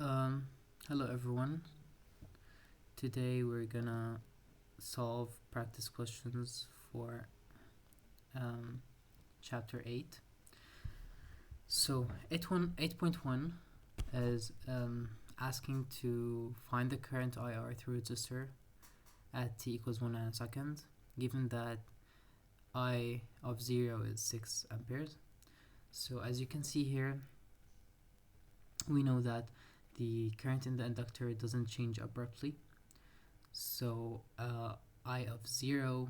Um, Hello everyone. Today we're gonna solve practice questions for chapter 8. So 8.1 is asking to find the current IR through resistor at t equals 1 nanosecond, given that I of 0 is 6 amperes. So as you can see here, we know that the current in the inductor doesn't change abruptly. So I of 0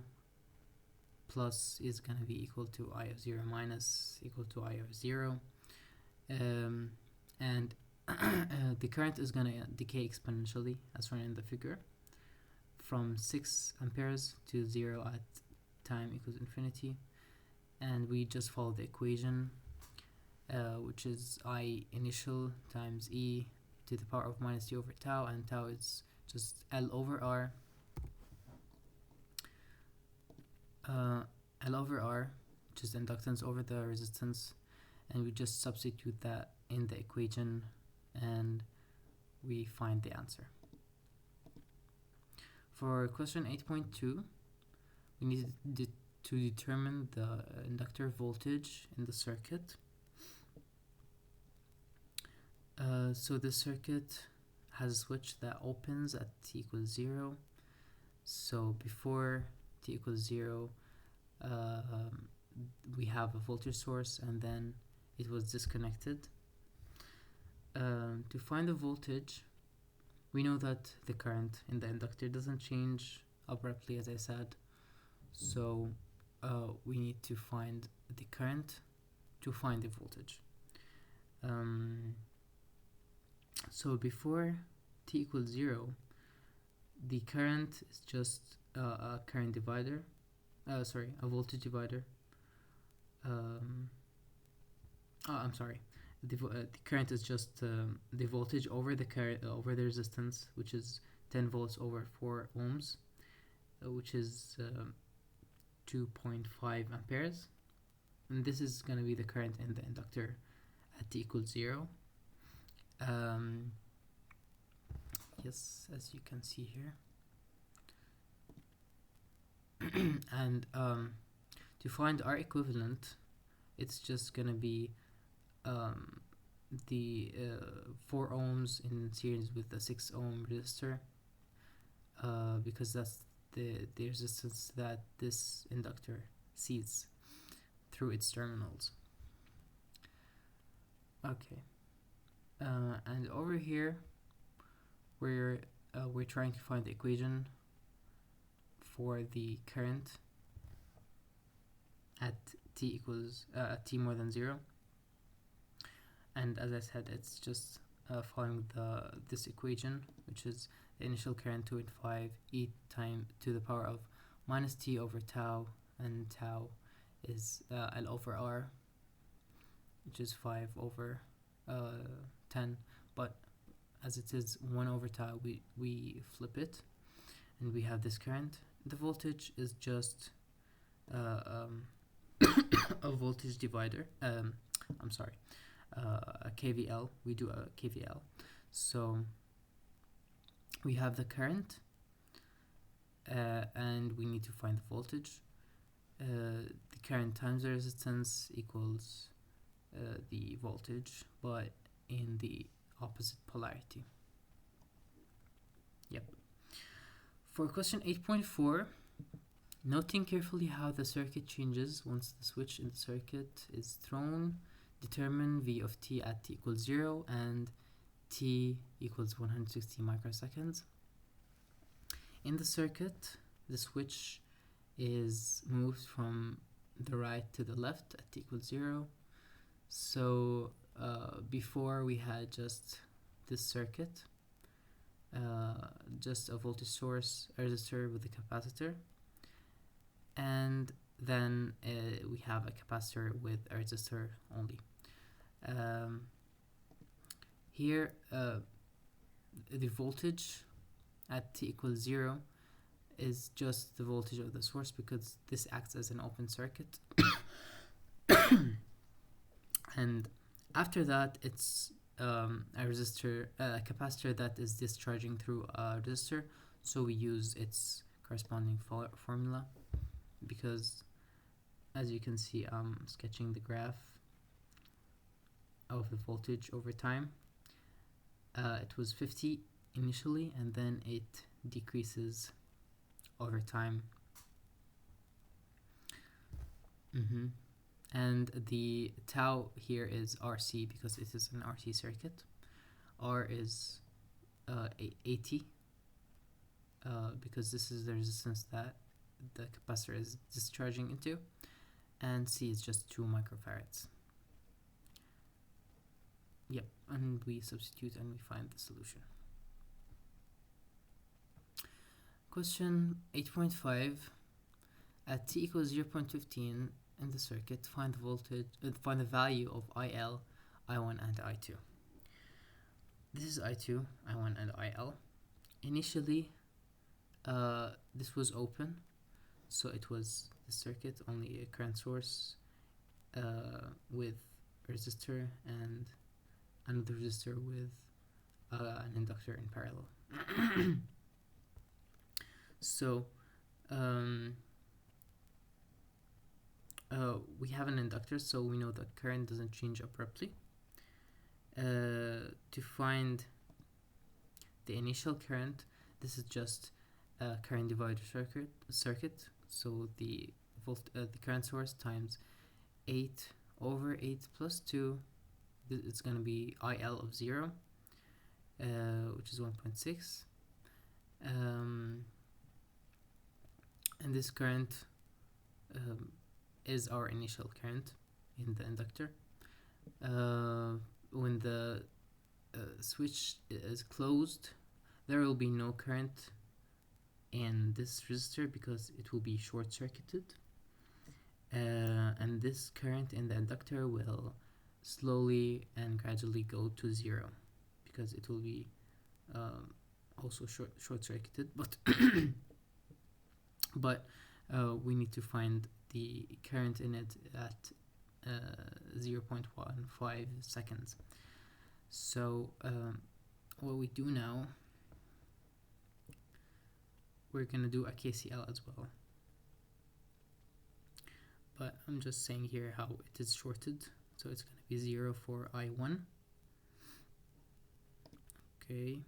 plus is going to be equal to I of 0 minus equal to I of 0. And the current is going to decay exponentially as shown in the figure from 6 amperes to 0 at time equals infinity. And we just follow the equation, which is I initial times E to the power of minus t over tau, and tau is just L over R. L over R, which is the inductance over the resistance, and we just substitute that in the equation and we find the answer. For question 8.2, we need to determine the inductor voltage in the circuit. So the circuit has a switch that opens at t equals 0. So before t equals 0, we have a voltage source and then it was disconnected. To find the voltage, we know that the current in the inductor doesn't change abruptly, as I said. So we need to find the current to find the voltage. So before t equals 0, the current is just a current divider, a voltage divider. The current is just the voltage over the over the resistance, which is 10 volts over 4 ohms, which is 2.5 amperes, and this is going to be the current in the inductor at t equals 0. Yes, as you can see here. And to find R equivalent, it's just gonna be the 4 ohms in series with the 6 ohm resistor, because that's the resistance that this inductor sees through its terminals. Okay. And over here, we're trying to find the equation for the current at t equals t more than 0. And as I said, it's just following this equation, which is the initial current 2.5 e time to the power of minus t over tau, and tau is L over R, which is 5 over 10, but as it is 1 over tau, we flip it and we have this current. The voltage is just a voltage divider, a KVL. We do a KVL. So we have the current and we need to find the voltage. The current times the resistance equals the voltage, but in the opposite polarity. Yep. For question 8.4, noting carefully how the circuit changes once the switch in the circuit is thrown, determine V of t at t equals 0 and t equals 160 microseconds. In the circuit, the switch is moved from the right to the left at t equals 0. So before we had just this circuit, just a voltage source, a resistor with a capacitor, and then we have a capacitor with a resistor only. Here the voltage at t equals 0 is just the voltage of the source, because this acts as an open circuit. And after that, it's a resistor, a capacitor that is discharging through a resistor, so we use its corresponding formula, because as you can see, I'm sketching the graph of the voltage over time. It was 50 initially, and then it decreases over time. And the tau here is RC because it is an RC circuit. R is 80 because this is the resistance that the capacitor is discharging into, and C is just 2 microfarads. Yep, and we substitute and we find the solution. Question 8.5. At t equals 0.15 in the circuit, find the voltage, find the value of IL, I1, and I2. This is I2, I1, and IL. Initially, this was open, so it was the circuit, only a current source with a resistor and another resistor with an inductor in parallel. So we have an inductor, so we know that current doesn't change abruptly. To find the initial current, this is just a current divider circuit. So the current source times 8 over 8 plus 2, it's going to be IL of 0, which is 1.6. And this current is our initial current in the inductor. When the switch is closed, there will be no current in this resistor because it will be short-circuited, and this current in the inductor will slowly and gradually go to 0 because it will be also short-circuited, but we need to find the current in it at 0.15 seconds. So what we do now, we're gonna do a KCL as well, but I'm just saying here how it is shorted. So it's gonna be 0 for I1. Okay.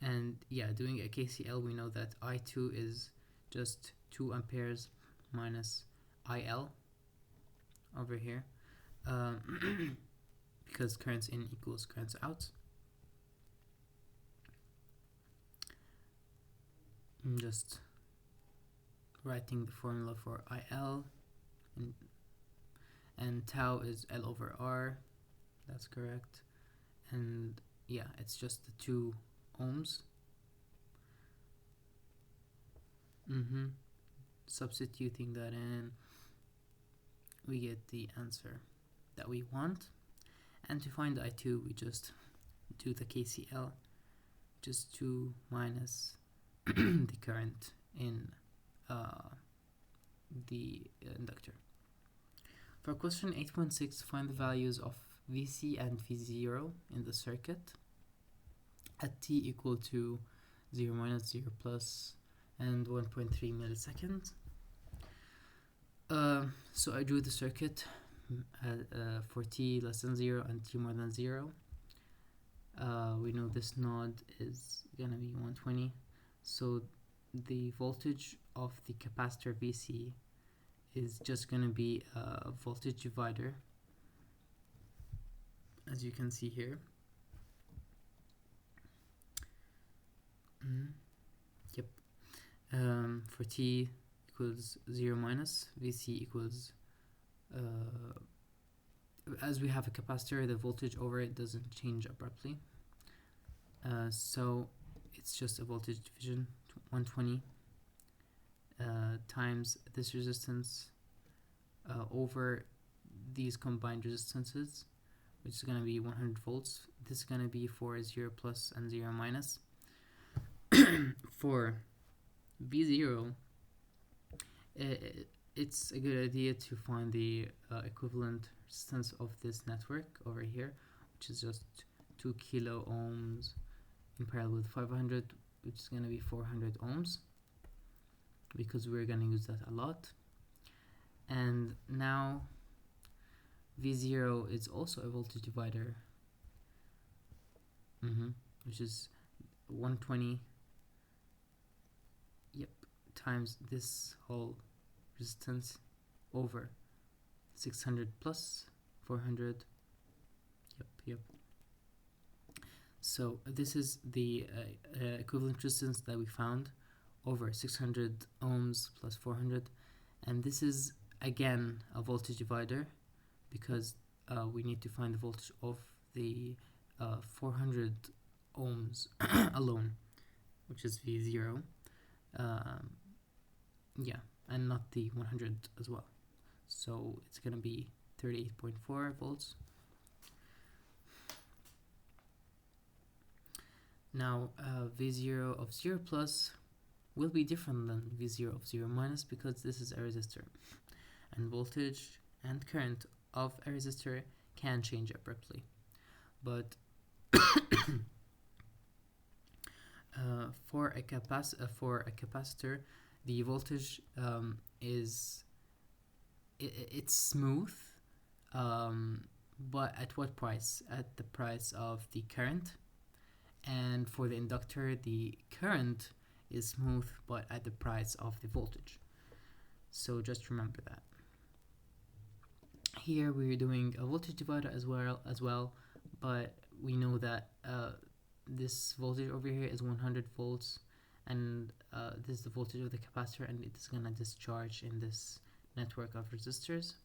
And yeah, doing a KCL, we know that I2 is just 2 amperes minus IL over here, because currents in equals currents out. I'm just writing the formula for IL, and tau is L over R, that's correct, and yeah, it's just the 2 ohms. Substituting that in, we get the answer that we want. And to find I2, we just do the KCL, just 2 minus the current in the inductor. For question 8.6, find the values of Vc and V0 in the circuit at t equal to 0 minus 0 plus and 1.3 milliseconds. So I drew the circuit for t less than 0 and t more than 0. We know this node is gonna be 120, so the voltage of the capacitor Vc is just gonna be a voltage divider, as you can see here. Yep. For t equals 0 minus, Vc equals, as we have a capacitor, the voltage over it doesn't change abruptly. So it's just a voltage division, 120 times this resistance over these combined resistances, which is going to be 100 volts. This is going to be for 0 plus and 0 minus. For V0, it's a good idea to find the equivalent resistance of this network over here, which is just 2 kilo ohms in parallel with 500, which is going to be 400 ohms, because we're going to use that a lot. And now V0 is also a voltage divider, which is 120, times this whole resistance over 600 plus 400. So this is the equivalent resistance that we found, over 600 ohms plus 400, and this is again a voltage divider, because we need to find the voltage of the 400 ohms alone, which is V0, and not the 100 as well. So it's going to be 38.4 volts. Now V0 of 0 plus will be different than V0 of 0 minus, because this is a resistor, and voltage and current of a resistor can change abruptly. But for a capacitor, the voltage is it's smooth, but at what price? At the price of the current. And for the inductor, the current is smooth, but at the price of the voltage. So just remember that. Here we're doing a voltage divider as well, but we know that this voltage over here is 100 volts, and this is the voltage of the capacitor, and it is gonna discharge in this network of resistors.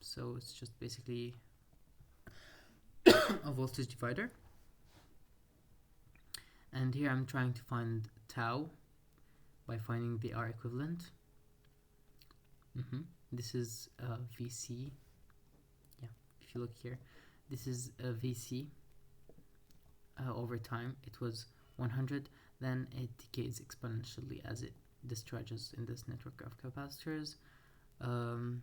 So it's just basically a voltage divider. And here I'm trying to find tau by finding the R equivalent. This is VC. If you look here, this is VC. Over time it was 100, then it decays exponentially as it discharges in this network of capacitors. And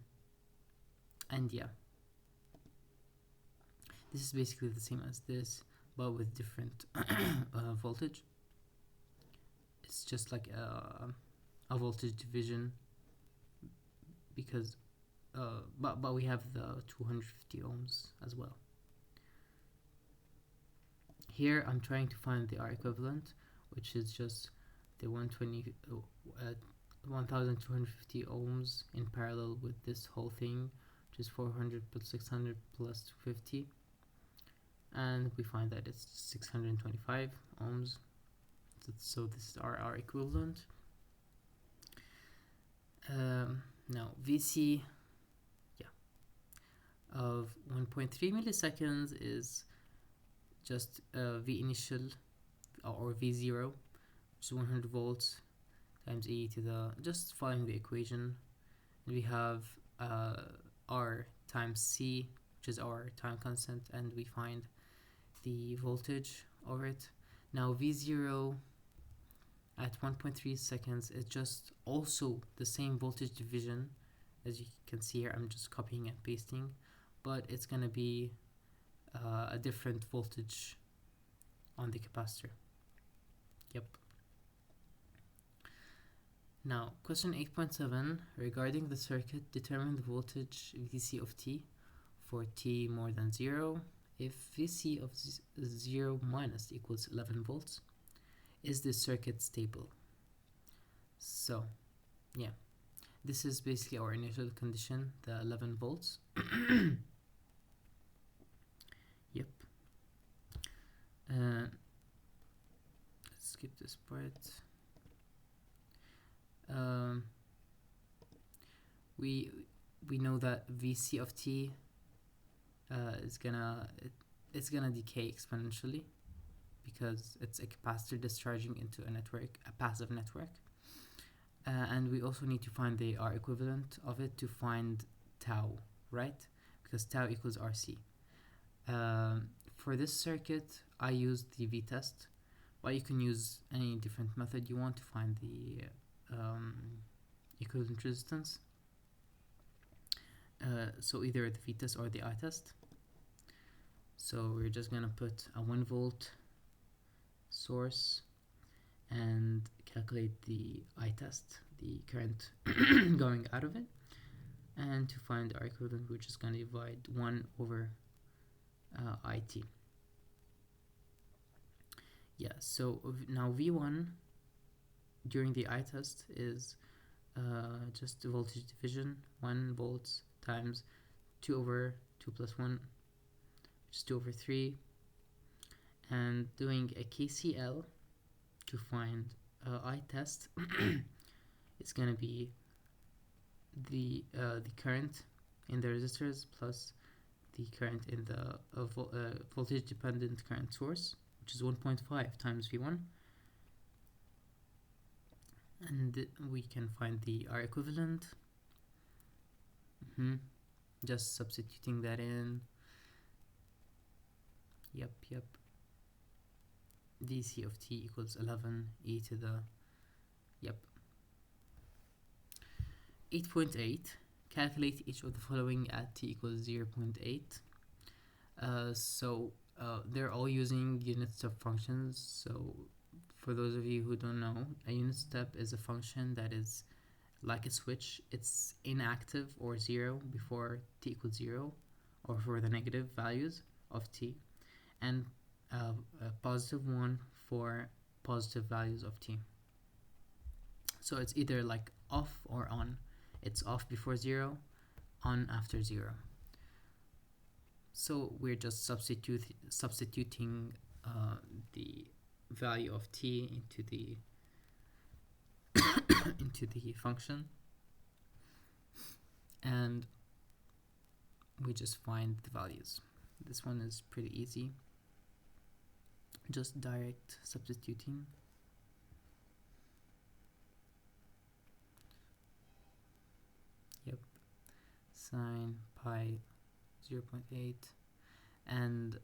this is basically the same as this, but with different voltage. It's just like a voltage division, because but we have the 250 ohms as well. Here I'm trying to find the R equivalent, which is just the 1250 ohms in parallel with this whole thing, which is 400 plus 600 plus 250, and we find that it's 625 ohms. So this is our R equivalent. Now VC of 1.3 milliseconds is just V initial, or V0, which is 100 volts times e to the, just following the equation. And we have R times C, which is our time constant, and we find the voltage over it. Now V0 at 1.3 seconds is just also the same voltage division. As you can see here, I'm just copying and pasting, but it's gonna be a different voltage on the capacitor. Now question 8.7, regarding the circuit, determine the voltage VC of t for t more than 0 if VC of 0 minus equals 11 volts. Is this circuit stable? So this is basically our initial condition, the 11 volts. Let's skip this part. We know that VC of t it's gonna decay exponentially, because it's a capacitor discharging into a network, a passive network. And we also need to find the R equivalent of it to find tau, right? Because tau equals RC. For this circuit, I used the V-test, but you can use any different method you want to find the equivalent resistance. so either the v-test or the i-test. So we're just gonna put a 1 volt source and calculate the i-test, the current going out of it. And to find our equivalent, we're just gonna divide 1 over IT. Yeah, so now V1 during the I-test is just the voltage division, 1 volts times 2 over 2 plus 1, which is 2 over 3, and doing a KCL to find I-test, it's gonna be the current in the resistors plus the current in the voltage dependent current source, which is 1.5 times V1, and we can find the R equivalent. Just substituting that in. Yep. dc of t equals 11 e to the 8.8. Calculate each of the following at t equals 0.8. They're all using unit step functions. So for those of you who don't know, a unit step is a function that is like a switch. It's inactive or 0 before t equals 0, or for the negative values of t, and a positive 1 for positive values of t. So it's either like off or on. It's off before 0, on after 0. So we're just substituting the value of t into the into the function, and we just find the values. This one is pretty easy, just direct substituting. Sine pi 0.8, and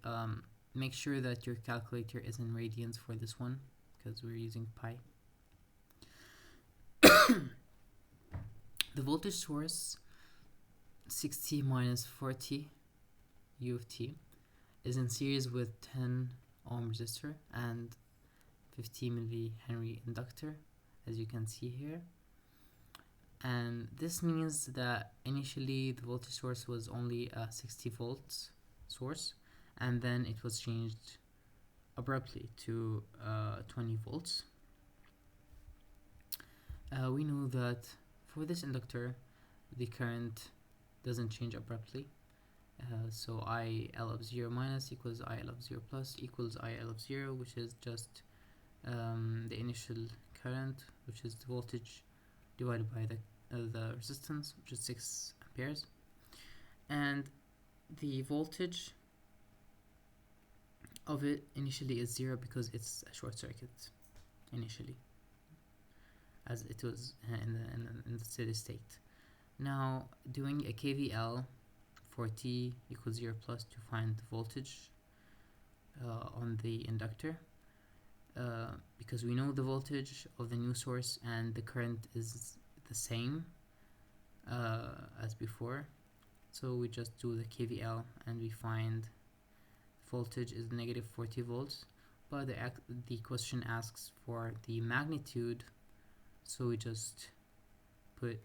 make sure that your calculator is in radians for this one, because we're using pi. The voltage source 60 minus 40 u of t is in series with 10 ohm resistor and 50 millihenry inductor, as you can see here. And this means that initially the voltage source was only a 60 volts source, and then it was changed abruptly to 20 volts. We know that for this inductor the current doesn't change abruptly, so IL of 0 minus equals IL of 0 plus equals IL of 0, which is just the initial current, which is the voltage divided by the resistance, which is 6 amperes, and the voltage of it initially is 0 because it's a short circuit initially, as it was in the steady state. Now doing a KVL for t equals 0 plus to find the voltage on the inductor, because we know the voltage of the new source and the current is the same as before, so we just do the KVL and we find voltage is negative 40 volts, but the question asks for the magnitude, so we just put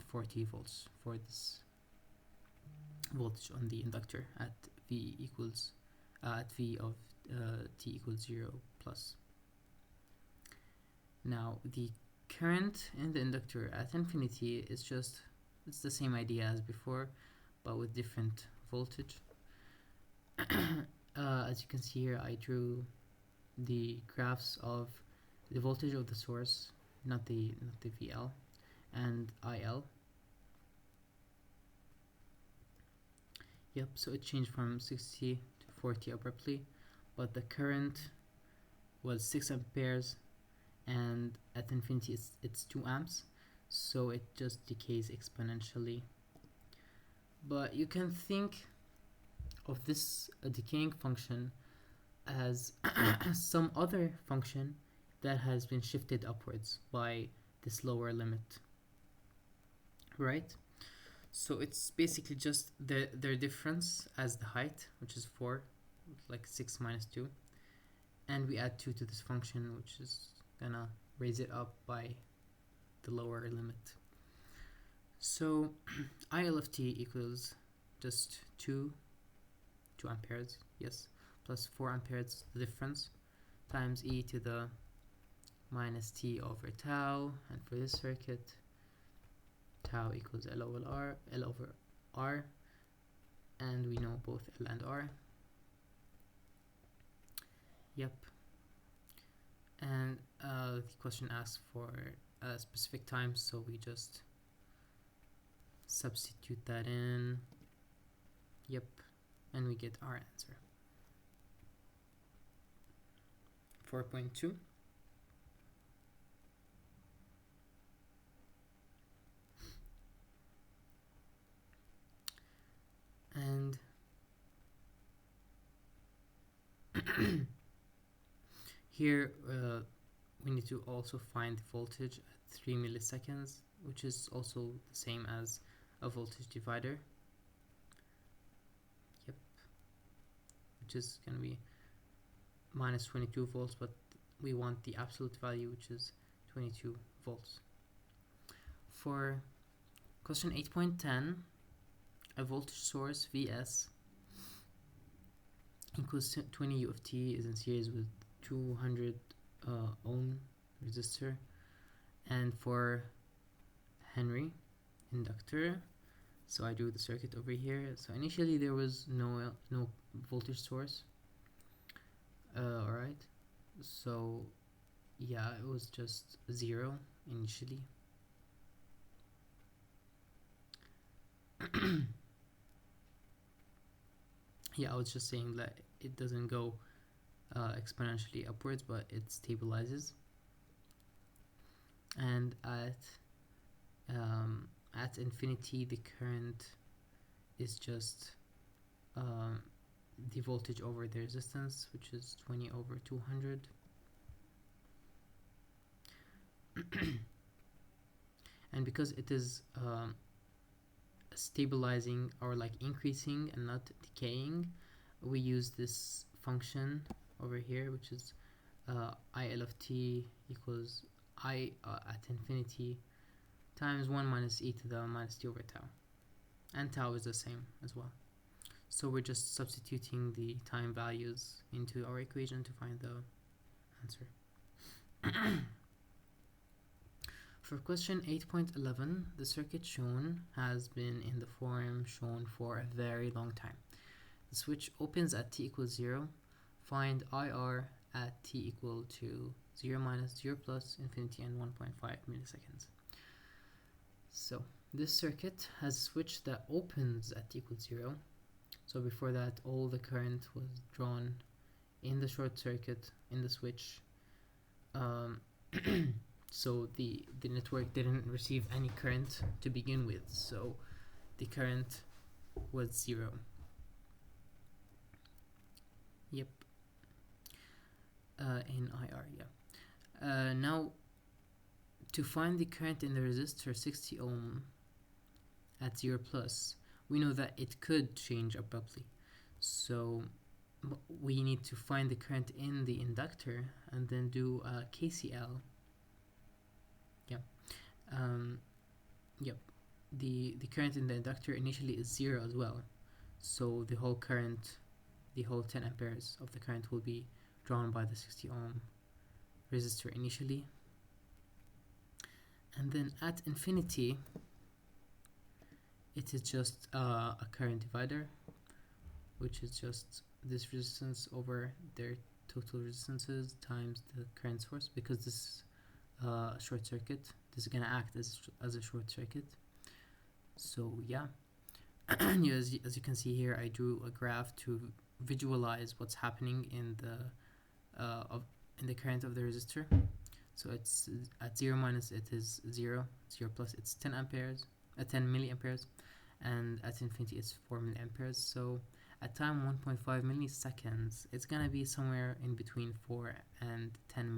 40 volts for this voltage on the inductor at V equals at V of t equals 0 plus. Now the current in the inductor at infinity is just, it's the same idea as before, but with different voltage. As you can see here, I drew the graphs of the voltage of the source, not the VL, and IL. Yep, so it changed from 60 to 40 abruptly, but the current was 6 amperes, and at infinity it's 2 amps, so it just decays exponentially. But you can think of this decaying function as some other function that has been shifted upwards by this lower limit, right? So it's basically just their difference as the height, which is 4, like 6 minus 2. And we add 2 to this function, which is gonna raise it up by the lower limit. So IL of t equals just 2 amperes, yes, plus 4 amperes, the difference, times e to the minus t over tau. And for this circuit, tau equals L over R, and we know both L and R. Yep. And the question asks for a specific time, so we just substitute that in. Yep. And we get our answer. 4.2. And here we need to also find voltage at 3 milliseconds, which is also the same as a voltage divider. Yep. Which is going to be minus 22 volts, but we want the absolute value, which is 22 volts. For question 8.10, a voltage source Vs equals 20 U of t is in series with 200 ohm resistor, and for Henry inductor, so I do the circuit over here. So initially there was no voltage source. Alright, so yeah, it was just 0 initially. Yeah, I was just saying that it doesn't go exponentially upwards, but it stabilizes. And at infinity, the current is just the voltage over the resistance, which is 20 over 200. And because it is stabilizing or like increasing and not decaying, we use this function over here, which is IL of t equals I at infinity times 1 minus e to the minus t over tau, and tau is the same as well. So we're just substituting the time values into our equation to find the answer. For question 8.11, the circuit shown has been in the form shown for a very long time. The switch opens at t equals 0. Find IR at t equal to 0 minus 0 plus infinity and 1.5 milliseconds. So this circuit has a switch that opens at t equals 0. So before that, all the current was drawn in the short circuit in the switch. So the network didn't receive any current to begin with, so the current was 0. Yep. In IR, yeah. Now, to find the current in the resistor 60 ohm at 0 plus, we know that it could change abruptly. So we need to find the current in the inductor and then do a KCL. Yep. The current in the inductor initially is 0 as well. So the whole current, the whole 10 amperes of the current will be drawn by the 60 ohm resistor initially. And then at infinity, it is just a current divider, which is just this resistance over their total resistances times the current source, because this short circuit, this is gonna act as a short circuit. So yeah, as you can see here, I drew a graph to visualize what's happening in the current of the resistor. So it's at 0 minus it is 0, 0 plus it's 10 amperes, 10 milliamperes, and at infinity it's 4 milliamperes. So at time 1.5 milliseconds, it's gonna be somewhere in between 4 and 10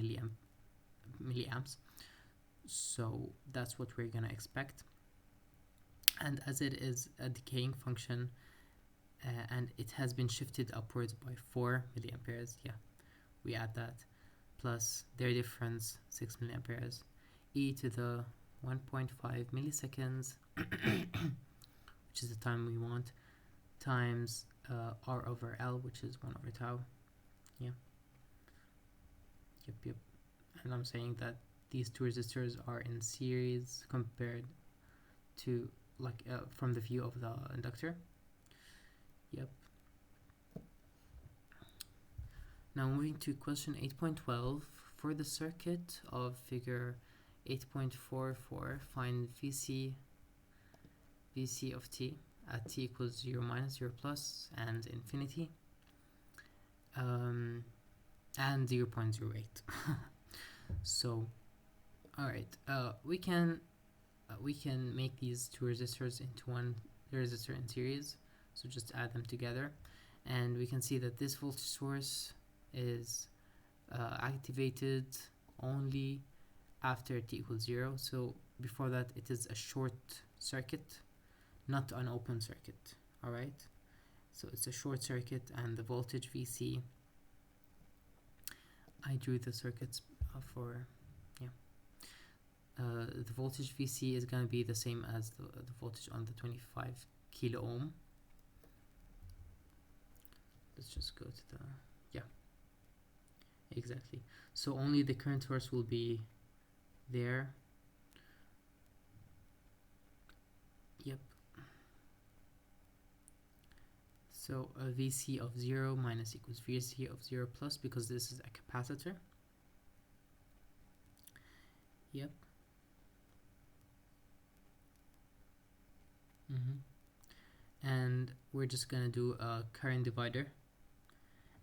milliamps. So that's what we're gonna expect. And as it is a decaying function, and it has been shifted upwards by 4 milliamperes, yeah, we add that, plus their difference, 6 milliamperes, e to the 1.5 milliseconds, which is the time we want, times r over L, which is 1 over tau. Yeah. Yep. And I'm saying that these two resistors are in series compared to, like, from the view of the inductor. Yep. Now moving to question 8.12. For the circuit of figure 8.44, find VC of t at t equals 0 minus 0 plus and infinity, and 0.08. So, alright, we can make these two resistors into one resistor in series. So just add them together, and we can see that this voltage source is activated only after t equals 0. So before that, it is a short circuit, not an open circuit. Alright, so it's a short circuit, and the voltage VC, I drew the circuits for, yeah. The voltage VC is going to be the same as the voltage on the 25 kilo ohm. Let's just go to the, yeah, exactly. So only the current source will be there. Yep. So a VC of 0 minus equals VC of 0 plus, because this is a capacitor. Yep. And we're just gonna do a current divider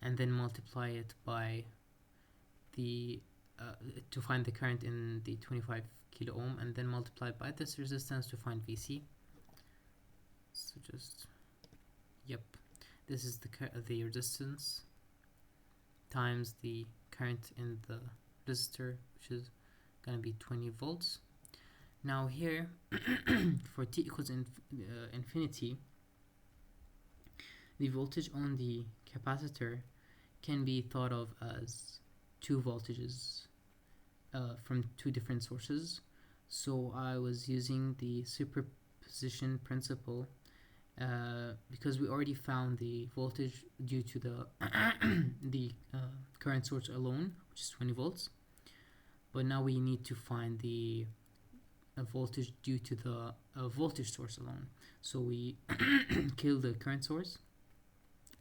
and then multiply it by the to find the current in the 25 kilo ohm, and then multiply by this resistance to find VC. So just, yep, this is the resistance times the current in the resistor, which is gonna be 20 volts. Now here, for t equals infinity, the voltage on the capacitor can be thought of as two voltages from two different sources. So I was using the superposition principle because we already found the voltage due to the the current source alone, which is 20 volts. But now we need to find the voltage due to the voltage source alone. So we kill the current source,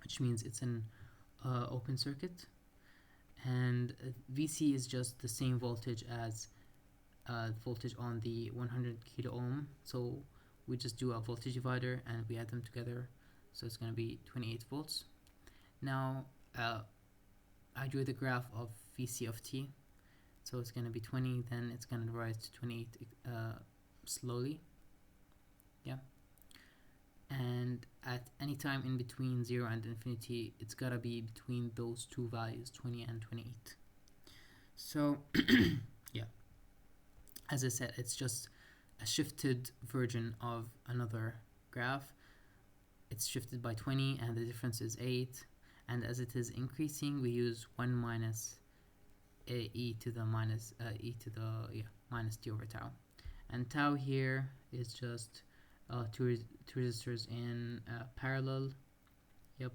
which means it's an open circuit, and VC is just the same voltage as voltage on the 100 kilo ohm. So we just do a voltage divider and we add them together, so it's going to be 28 volts. Now I drew the graph of VC of t, so it's going to be 20, then it's going to rise to 28 slowly. Yeah. And at any time in between 0 and infinity, it's gotta be between those two values, 20 and 28. So yeah, as I said, it's just a shifted version of another graph. It's shifted by 20 and the difference is 8, and as it is increasing, we use 1 minus e to the minus minus t over tau, and tau here is just two resistors in parallel. Yep,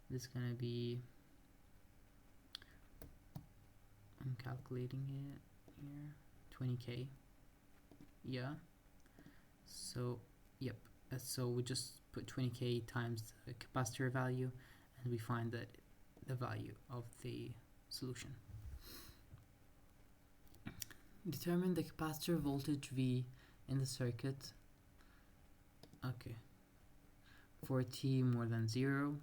this is gonna be, I'm calculating it here, 20k. Yeah, so yep, so we just put 20k times the capacitor value, and we find that the value of the solution. Determine the capacitor voltage V in the circuit. Okay, for t more than 0.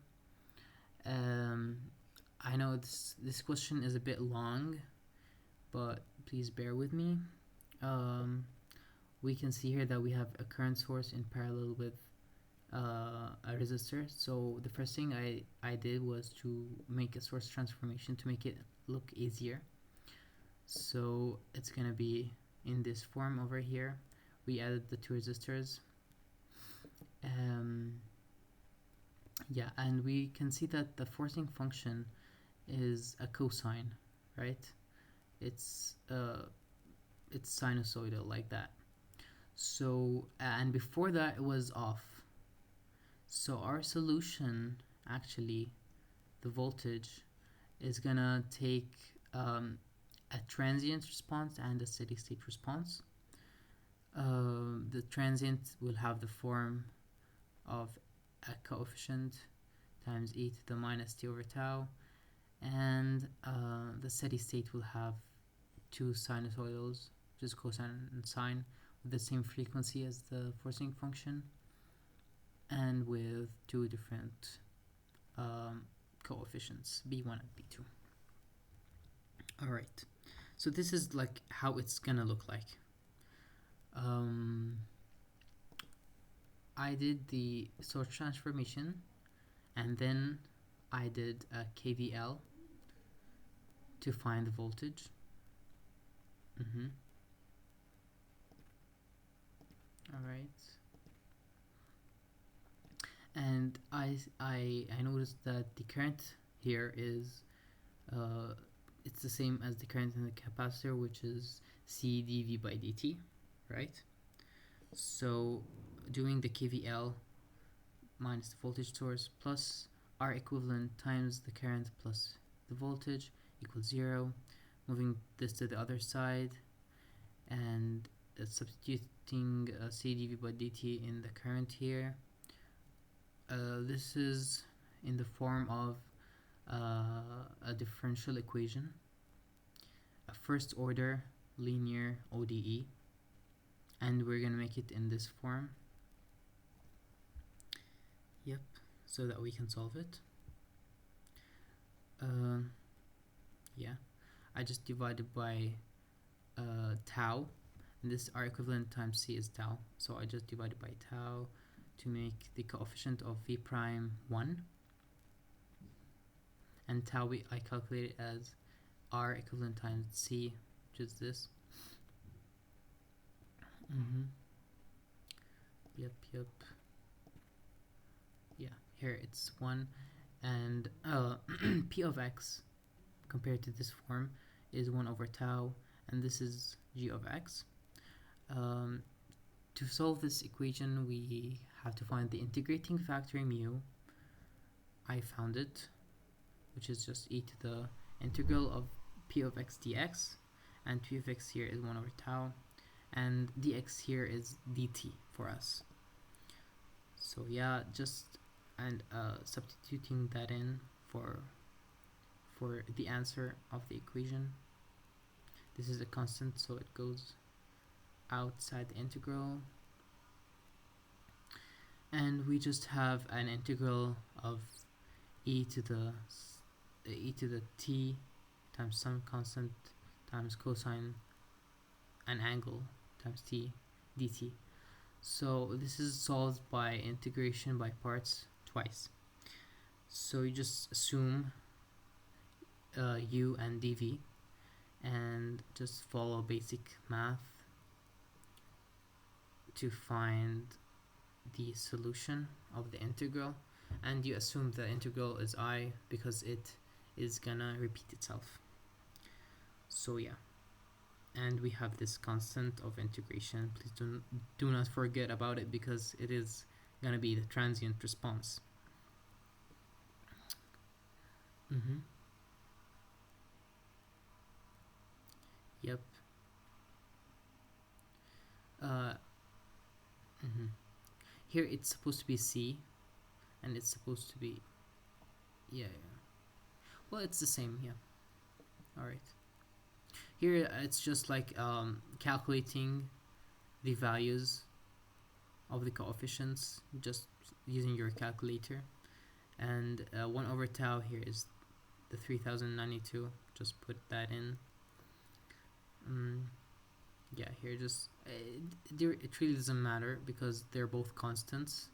I know this question is a bit long, but please bear with me. We can see here that we have a current source in parallel with a resistor. So the first thing I did was to make a source transformation to make it look easier. So it's gonna be in this form over here. We added the two resistors, Um, yeah, and we can see that the forcing function is a cosine, right? It's it's sinusoidal like that. So and before that it was off. So our solution, actually, the voltage is gonna take a transient response and a steady state response. The transient will have the form of a coefficient times e to the minus t over tau, and the steady state will have two sinusoidals, just cosine and sine, with the same frequency as the forcing function, and with two different coefficients, b1 and b2. Alright, so this is like how it's gonna look like. I did the source transformation, and then I did a KVL to find the voltage. Alright. And I noticed that the current here is it's the same as the current in the capacitor, which is C dV by dt, right? So doing the KVL minus the voltage source plus R equivalent times the current plus the voltage equals 0. Moving this to the other side and substituting C dV by dt in the current here. This is in the form of a differential equation, a first order linear ODE, and we're gonna make it in this form. Yep, so that we can solve it. Yeah, I just divided by tau, and this R equivalent times C is tau, so I just divided by tau to make the coefficient of V prime 1, and tau I calculate it as R equivalent times C, which is this. Yep. Yeah, here it's 1, and P of x compared to this form is 1 over tau, and this is G of x. To solve this equation, we have to find the integrating factor mu. I found it, which is just e to the integral of p of x dx, and p of x here is 1 over tau, and dx here is dt for us. So yeah, just and substituting that in for the answer of the equation. This is a constant, so it goes outside the integral, and we just have an integral of e to the t times some constant times cosine an angle times t dt. So this is solved by integration by parts twice. So you just assume u and dv and just follow basic math to find the solution of the integral, and you assume the integral is I because it is gonna repeat itself. So yeah, and we have this constant of integration. Please do not forget about it because it is gonna be the transient response. Yep. Here it's supposed to be C, and it's supposed to be yeah. Well, it's the same, yeah. All right. Here it's just like calculating the values of the coefficients just using your calculator, and 1 over tau here is the 3092. Just put that in. Yeah, here just it really doesn't matter because they're both constants,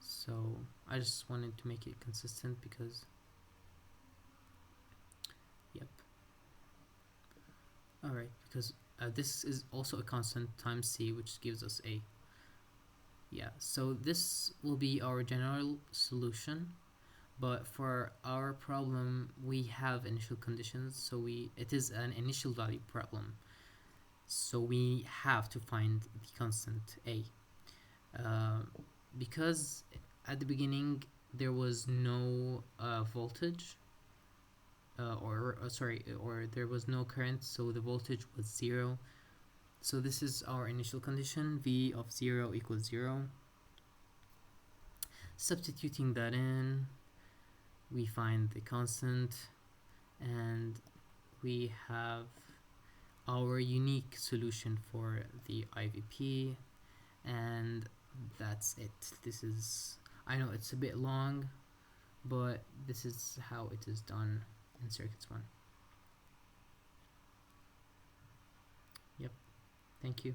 so I just wanted to make it consistent because yep. Alright, because this is also a constant times c, which gives us a Yeah, so this will be our general solution, but for our problem we have initial conditions, so it is an initial value problem, so we have to find the constant a. uh, because at the beginning there was no voltage, or there was no current, so the voltage was 0. So this is our initial condition, v of 0 equals 0. Substituting that in, we find the constant, and we have our unique solution for the IVP, and that's it. This is, I know it's a bit long, but this is how it is done in circuits 1. Yep, thank you.